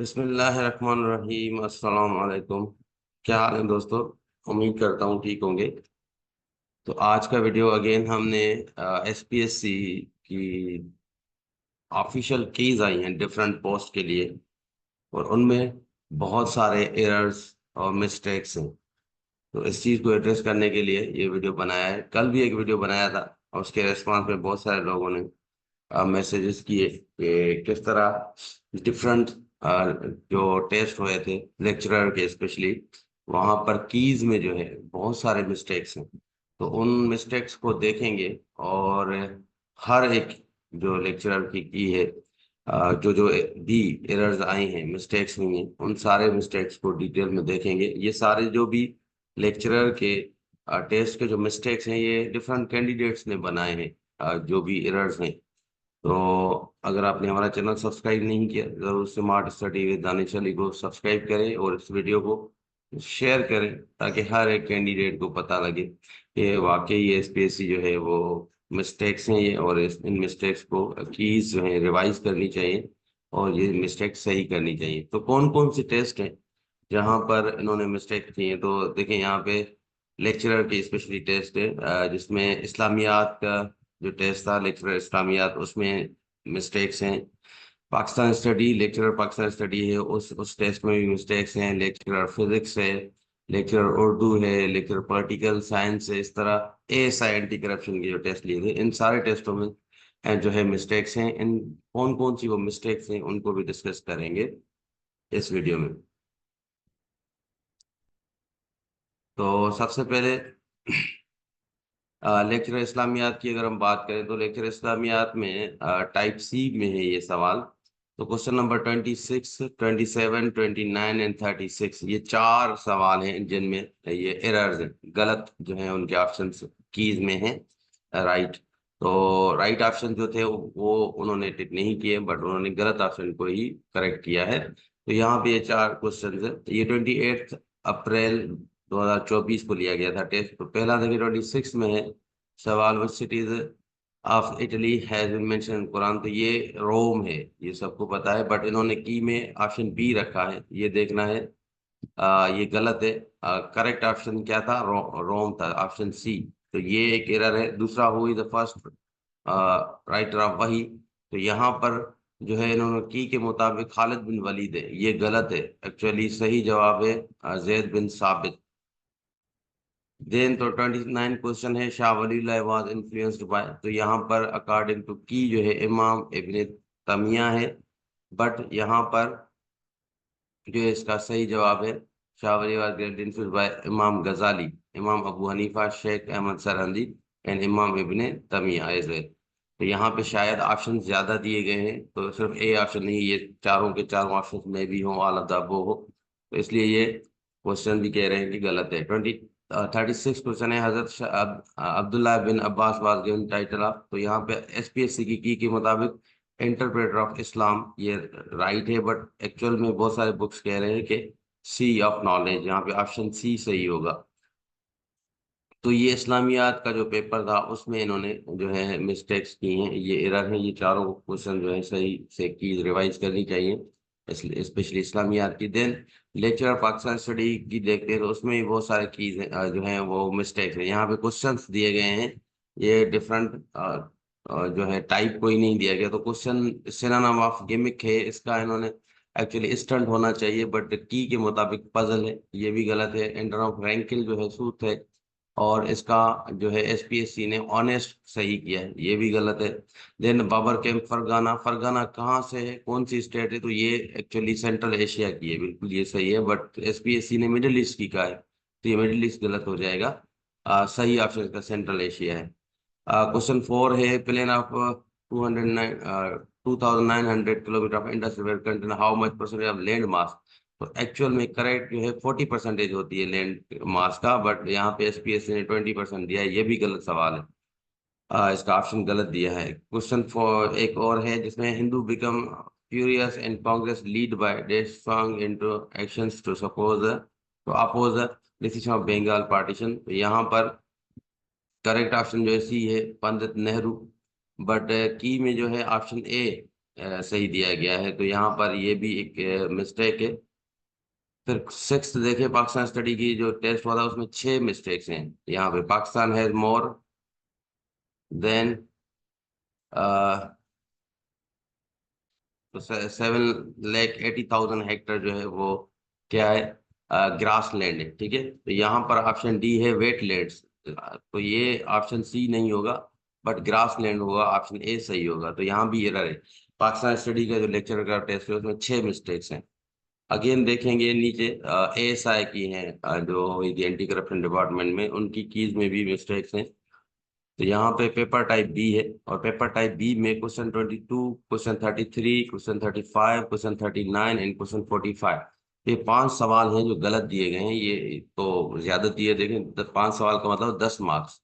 बिस्मिल्लाहिर्रहमानिर्रहीम। अस्सलाम वालेकुम। क्या हाल है दोस्तों? उम्मीद करता हूँ ठीक होंगे। तो आज का वीडियो अगेन हमने एसपीएससी की ऑफिशियल कीज आई हैं डिफरेंट पोस्ट के लिए, और उनमें बहुत सारे एरर्स और मिस्टेक्स हैं। तो इस चीज़ को एड्रेस करने के लिए ये वीडियो बनाया है। कल भी एक वीडियो बनाया था और उसके रिस्पॉन्स में बहुत सारे लोगों ने मैसेजेस किए कि किस तरह डिफरेंट जो टेस्ट हुए थे लेक्चरर के स्पेशली, वहाँ पर कीज में जो है बहुत सारे मिस्टेक्स हैं। तो उन मिस्टेक्स को देखेंगे और हर एक जो लेक्चरर की है, जो जो भी एरर्स आई हैं, मिस्टेक्स हुई हैं, उन सारे मिस्टेक्स को डिटेल में देखेंगे। ये सारे जो भी लेक्चरर के टेस्ट के जो मिस्टेक्स हैं, ये डिफरेंट कैंडिडेट्स ने बनाए हैं। जो भी एरर्स हैं, तो अगर आपने हमारा चैनल सब्सक्राइब नहीं किया, जरूर smart study with Danish Ali को सब्सक्राइब करें और इस वीडियो को शेयर करें, ताकि हर एक कैंडिडेट को पता लगे कि वाकई ये एसपीएससी जो है वो मिस्टेक्स हैं ये, और इन मिस्टेक्स को कीज जो है रिवाइज करनी चाहिए और ये मिस्टेक्स सही करनी चाहिए। तो कौन कौन से टेस्ट हैं जहां पर इन्होंने मिस्टेक की है? तो देखें, यहाँ पे लेक्चरर की स्पेशली टेस्ट है, जिसमें इस्लामियात का जो टेस्ट था, लेक्चरर इस्लामियात, उसमें मिस्टेक्स हैं। Pakistan study, lecturer Pakistan study है, उस टेस्ट में भी मिस्टेक्स हैं। लेक्चरर फिजिक्स है, लेक्चरर उर्दू है, लेक्चरर पॉलिटिकल साइंस है। इस तरह एएसआई एंटी करप्शन के जो टेस्ट लिए थे, इन सारे टेस्टों में जो है मिस्टेक्स हैं। इन कौन कौन सी वो मिस्टेक्स हैं उनको भी डिस्कस करेंगे इस वीडियो में। तो सबसे पहले लेक्चर इस्लामियात की अगर हम बात करें, तो लेक्चर इस्लामियात में टाइप सी में है ये सवाल। तो क्वेश्चन नंबर 26, 27, 29 एंड 36, ये चार सवाल हैं जिनमें ये एरर्स हैं, गलत जो है उनके ऑप्शन कीज में हैं। राइट, तो राइट ऑप्शन जो थे वो उन्होंने टिक नहीं किए, बट उन्होंने गलत ऑप्शन को ही करेक्ट किया है। तो यहाँ पे ये चार क्वेश्चन है। ये 28 अप्रैल 2024 को लिया गया था टेस्ट। तो पहला देखिए 26 में है सवाल, which cities of Italy has been mentioned in Quran. तो ये रोम है, ये सबको पता है, बट इन्होंने की में ऑप्शन बी रखा है, ये देखना है। ये गलत है। करेक्ट ऑप्शन क्या था? रोम था, ऑप्शन सी। तो ये एक एरर है। दूसरा, who is the first writer of वही। तो यहाँ पर जो है इन्होंने की के मुताबिक खालिद बिन वलीद है, ये गलत है। एक्चुअली सही जवाब है जैद बिन साबित। देन तो 29 क्वेश्चन है, Shah Waliullah was influenced bye. तो यहाँ पर अकॉर्डिंग टू की जो है इमाम इब्न तमिया है, बट यहाँ पर जो है इसका सही जवाब है Shah Wali was influenced by Imam Ghazali, Imam Abu Hanifa, Sheikh Ahmad Sirhindi and Imam Ibn तमिया as well. तो यहाँ पे शायद ऑप्शन ज्यादा दिए गए हैं, तो सिर्फ ए ऑप्शन नहीं, ये चारों के चारों ऑप्शन में भी हो, ऑल ऑफ द अबव हो। तो इसलिए ये क्वेश्चन भी कह रहे हैं कि गलत है। 36 क्वेश्चन है, हजरत Abdullah bin Abbas was given title of. तो यहाँ पे एसपीएससी की के मुताबिक इंटरप्रेटर ऑफ इस्लाम, ये राइट है, बट एक्चुअल में बहुत सारे बुक्स कह रहे हैं कि सी ऑफ नॉलेज, यहाँ पे ऑप्शन सी सही होगा। तो ये इस्लामियात का जो पेपर था उसमें इन्होंने जो है मिस्टेक्स की हैं, ये एरर है। ये चारों क्वेश्चन जो है सही से की रिवाइज करनी चाहिए, स्पेशली इस्लामियात की। देन लेक्चर पाकिस्तान स्टडी की देखते हैं, तो उसमें भी बहुत सारे कीज जो हैं वो मिस्टेक्स हैं। यहाँ पे क्वेश्चंस दिए गए हैं, ये डिफरेंट जो है टाइप कोई नहीं दिया गया। तो क्वेश्चन सिनोनिम ऑफ गिमिक है, इसका इन्होंने एक्चुअली स्टंट होना चाहिए, बट की के मुताबिक पजल है, ये भी गलत है। एंटर ऑफ रैंकिल जो है सूत है, और इसका जो है एसपीएससी ने ऑनेस्ट सही किया है, ये भी गलत है। Then Babur came Fergana, Fergana कहाँ से है, कौन सी स्टेट है? तो ये एक्चुअली सेंट्रल एशिया की है, बिल्कुल ये सही है, बट एसपीएससी ने मिडिल ईस्ट की कहा है, तो ये मिडिल ईस्ट गलत हो जाएगा। सही ऑप्शन इसका सेंट्रल एशिया है। क्वेश्चन 4 है, plain of 209 2900 kilometre of industrial content how much percentage of land mass. तो एक्चुअल में करेक्ट जो है 40% होती है लैंड मास का, बट यहाँ पे एसपीएससी ने 20% दिया है, ये भी गलत सवाल है। इसका ऑप्शन गलत दिया है। क्वेश्चन फॉर एक और है, जिसमें Hindu become furious and Congress lead by they swung into actions to suppose to oppose decision of Bengal partition. तो यहाँ पर करेक्ट ऑप्शन जो है सी है, पंडित नेहरू। बट की में जो है ऑप्शन ए सही दिया गया है, तो यहाँ पर ये भी एक मिस्टेक है। फिर सिक्स देखे पाकिस्तान स्टडी की जो टेस्ट हुआ था उसमें 6 मिस्टेक्स हैं। यहाँ पे Pakistan has more than 7,80,000 Hector जो है वो क्या है, ग्रास लैंड है। ठीक है, तो यहाँ पर ऑप्शन डी है वेटलैंड्स, तो ये ऑप्शन सी नहीं होगा, बट ग्रास लैंड होगा, ऑप्शन ए सही होगा। तो यहाँ भी एरर है। पाकिस्तान स्टडी का जो लेक्चर का टेस्ट है उसमें 6 मिस्टेक्स हैं। अगेन देखेंगे नीचे एएसआई की हैं, जो हुई थी एंटी करप्शन डिपार्टमेंट में, उनकी कीज में भी मिस्टेक्स हैं। तो यहाँ पे पेपर टाइप बी है, और पेपर टाइप बी में question 22, question 33, question 35, question 39 and question 45, ये 5 सवाल हैं जो गलत दिए गए हैं। ये तो ज्यादा दिए, देखें 5 सवाल का मतलब 10 मार्क्स।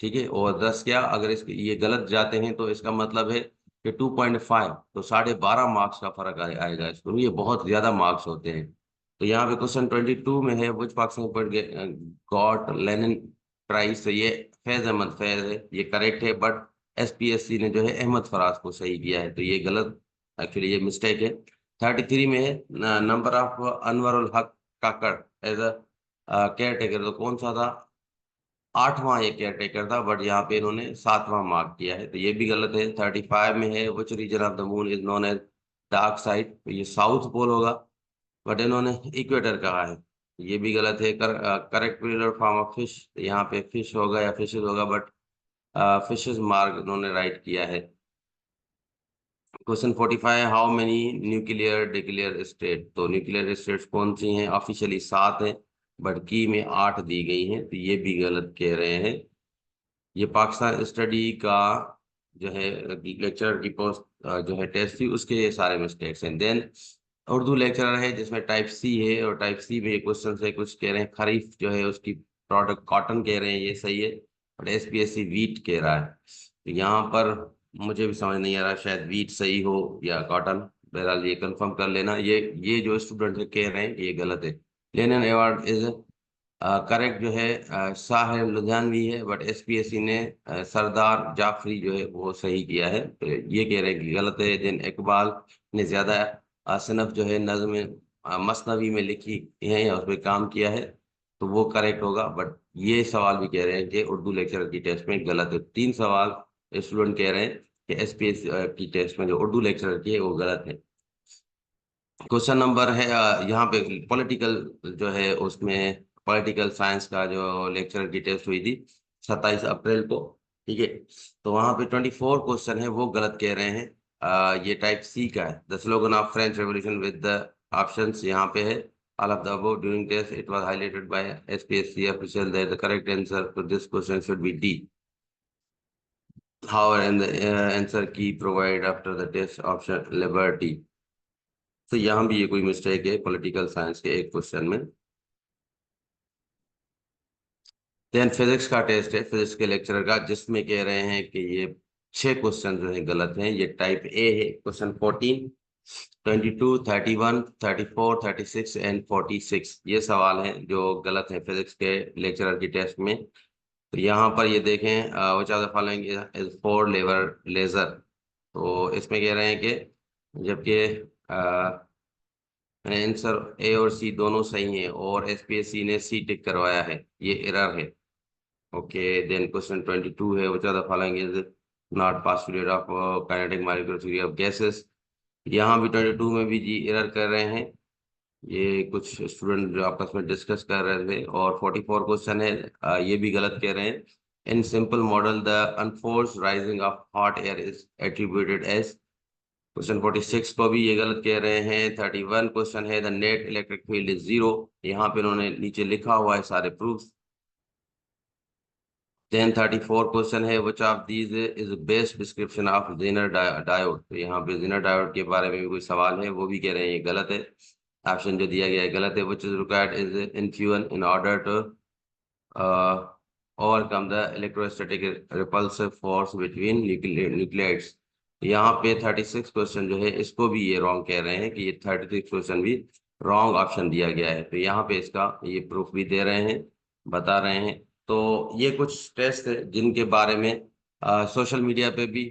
ठीक है, और 10 क्या, अगर इसके ये गलत जाते हैं तो इसका मतलब है कि 2.5, तो 12.5 मार्क्स का फर्क आएगा इसको, ये बहुत ज्यादा मार्क्स होते हैं। तो यहाँ पे क्वेश्चन 22 में है विच पाकिस्तान गॉट लेनिन प्राइज, तो ये फैज अहमद फैज है, ये करेक्ट है, बट एसपीएससी ने जो है अहमद फराज को सही दिया है, तो ये गलत, एक्चुअली ये मिस्टेक है। 33 में है number of Anwar ul Haq Kakar as a care taker, तो कौन सा था, 8वां ये केयर टेकर था, बट यहाँ पे इन्होंने 7वां मार्क किया है, तो ये भी गलत है। 35 में है which region of the moon is known as dark side, तो ये साउथ पोल होगा, बट इन्होंने इक्वेटर कहा है, ये भी गलत है। Correct plural form of fish, यहाँ पे फिश होगा या फिशेज होगा, बट फिशेज मार्क इन्होंने राइट किया है। Question 45, how many nuclear declare state, तो न्यूक्लियर स्टेट्स कौन सी हैं, ऑफिशियली 7 हैं, बट की में 8 दी गई हैं, तो ये भी गलत कह रहे हैं। ये पाकिस्तान स्टडी का जो है लेक्चरर की पोस्ट जो है टेस्ट थी, उसके ये सारे मिस्टेक्स हैं। देन उर्दू लेक्चरर है जिसमें टाइप सी है, और टाइप सी में ये क्वेश्चन है, कुछ कह रहे हैं खरीफ जो है उसकी प्रोडक्ट कॉटन कह रहे हैं, ये सही है, और एसपीएससी वीट कह रहा है। तो यहाँ पर मुझे भी समझ नहीं आ रहा, शायद वीट सही हो या कॉटन, बहरहाल ये कंफर्म कर लेना। ये जो स्टूडेंट कह रहे हैं कि ये गलत है। लेनिन अवार्ड इज करेक्ट जो है साहिर लुधियानवी है, बट एसपीएससी ने सरदार जाफरी जो है वो सही किया है, तो ये कह रहे हैं कि गलत है। दिन इकबाल ने ज्यादा सनफ जो है नज्म मसनवी में लिखी है या उस पर काम किया है, तो वो करेक्ट होगा, बट ये सवाल भी कह रहे हैं कि उर्दू लेक्चर की टेस्ट में गलत है। 3 सवाल स्टूडेंट कह रहे हैं कि एसपीएस की टेस्ट में जो उर्दू लेक्चर की है वो गलत है। क्वेश्चन नंबर है यहाँ पे पॉलिटिकल जो है उसमें पॉलिटिकल साइंस का जो लेक्चर की टेस्ट हुई थी 27 अप्रैल को। ठीक है, तो वहाँ पे 24 क्वेश्चन है वो गलत कह रहे हैं। ये टाइप सी का है। The slogan of French revolution with the options यहाँ पे है all of the above during test it was highlighted by SPSC official that the correct answer to this question should be D. However, and the answer key provided after the test option liberty, तो यहाँ भी ये कोई mistake है political science के एक question में। Then physics का टेस्ट है, फिजिक्स के लेक्चरर का, जिसमें कह रहे हैं कि ये 6 क्वेश्चन जो है गलत हैं। ये टाइप ए है, क्वेश्चन 14, 22, 31, 34, 36 एंड 46, ये सवाल हैं जो गलत हैं फिजिक्स के लेक्चरर की टेस्ट में। तो यहाँ पर ये देखें which are the following is four level laser, तो इसमें कह रहे हैं कि जबकि आंसर ए और सी दोनों सही हैं, और एसपीएससी ने सी टिक करवाया है, ये एरर है। ओके, देन क्वेश्चन 22 है which are the following is not postulate of kinetic molecular theory of gases, यहाँ भी 22 में भी जी एरर कर रहे हैं। ये कुछ स्टूडेंट जो आपस में डिस्कस कर रहे थे। और 44 क्वेश्चन है, ये भी गलत कह रहे हैं। In simple model the unforced rising of hot air is attributed as, question 46 को भी ये गलत कह रहे हैं। 31 क्वेश्चन है the net electric field is zero, यहाँ पे उन्होंने नीचे लिखा हुआ है सारे प्रूफ। देन 34 क्वेश्चन है which of these is best description of zener diode, तो यहाँ पे जेनर डायोड के बारे में भी कोई सवाल है, वो भी कह रहे हैं ये गलत है। ऑप्शन जो दिया गया है गलत है। Which is required is infusion in order to overcome the electrostatic repulsive force between nuclides, यहाँ पे 36 क्वेश्चन जो है इसको भी ये रॉन्ग कह रहे हैं कि ये 36 क्वेश्चन भी रॉन्ग ऑप्शन दिया गया है, तो यहाँ पे इसका ये प्रूफ भी दे रहे हैं, बता रहे हैं। तो ये कुछ टेस्ट है जिनके बारे में सोशल मीडिया पे भी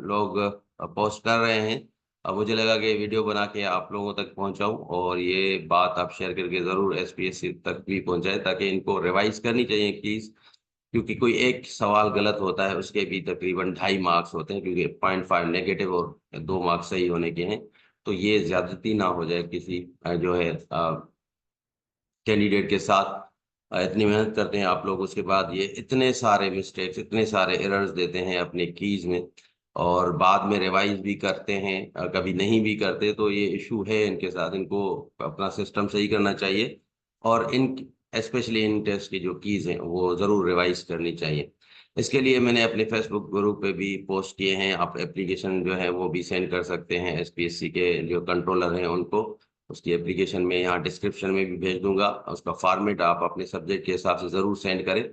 लोग पोस्ट कर रहे हैं। अब मुझे लगा कि वीडियो बना के आप लोगों तक पहुंचाऊं और ये बात आप शेयर करके जरूर एसपीएससी तक भी पहुंचाए, ताकि इनको रिवाइज करनी चाहिए प्लीज। क्योंकि कोई एक सवाल गलत होता है उसके भी तकरीबन 2.5 मार्क्स होते हैं, क्योंकि 0.5 नेगेटिव और 2 मार्क्स सही होने के हैं। तो ये ज्यादती ना हो जाए किसी जो है कैंडिडेट के साथ। इतनी मेहनत करते हैं आप लोग, उसके बाद ये इतने सारे मिस्टेक्स, इतने सारे एरर्स देते हैं अपने कीज में, और बाद में रिवाइज भी करते हैं, कभी नहीं भी करते। तो ये इशू है इनके साथ, इनको अपना सिस्टम सही करना चाहिए। और इन स्पेशली इन टेस्ट की जो कीज हैं वो जरूर रिवाइज करनी चाहिए। इसके लिए मैंने अपने फेसबुक ग्रुप पे भी पोस्ट किए हैं। आप एप्लीकेशन जो है वो भी सेंड कर सकते हैं एसपीएससी के जो कंट्रोलर हैं उनको। उसकी एप्लीकेशन में यहाँ डिस्क्रिप्शन में भी भेज दूंगा, उसका फॉर्मेट आप अपने सब्जेक्ट के हिसाब से ज़रूर सेंड करें।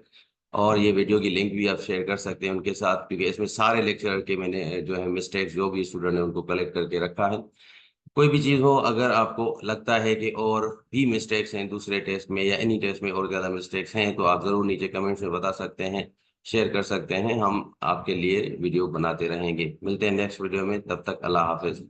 और ये वीडियो की लिंक भी आप शेयर कर सकते हैं उनके साथ, क्योंकि इसमें सारे लेक्चरर के मैंने जो है मिस्टेक्स जो भी स्टूडेंट है उनको कलेक्ट करके रखा है। कोई भी चीज़ हो, अगर आपको लगता है कि और भी मिस्टेक्स हैं दूसरे टेस्ट में या एनी टेस्ट में और ज़्यादा मिस्टेक्स हैं, तो आप ज़रूर नीचे कमेंट्स में बता सकते हैं, शेयर कर सकते हैं। हम आपके लिए वीडियो बनाते रहेंगे। मिलते हैं नेक्स्ट वीडियो में, तब तक अल्लाह हाफिज़।